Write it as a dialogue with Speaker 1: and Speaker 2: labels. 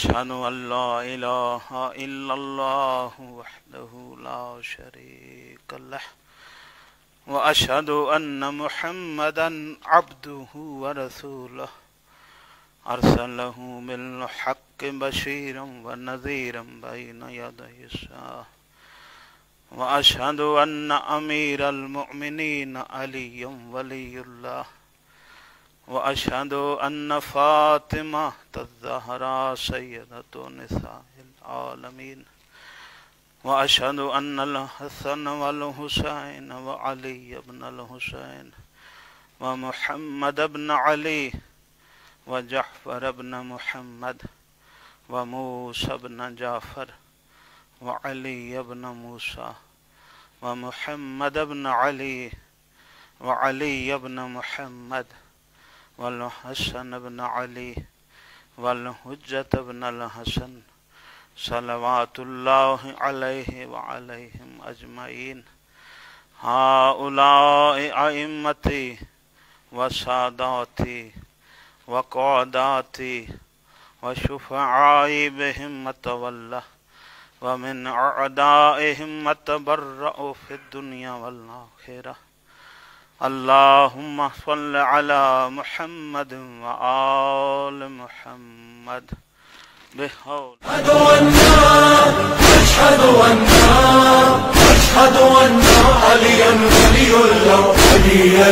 Speaker 1: أشهد أن لا إله إلا الله وحده لا شريك له وأشهد أن محمدا عبده ورسوله أرسله بالحق بشيرا ونذيرا بين يدي الساعة وأشهد أن أمير المؤمنين علي ولي الله وأشهد أن فاطمة الزهراء سيدة نساء العالمين وأشهد أن الحسن والحسين وعلي بن الحسين ومحمد بن علي وجعفر بن محمد وموسى بن جعفر وعلي بن موسى ومحمد بن علي وعلي بن محمد والحسن بن علي والحجة بن الحسن صلوات الله عليه وعليهم أجمعين هؤلاء أئمتي وساداتي وقاداتي وشفعائي بهم متولى ومن أعدائهم متبرأ في الدنيا والآخرة اللهم صل على محمد وآل محمد بحول
Speaker 2: أشهد أن عليا ولي الله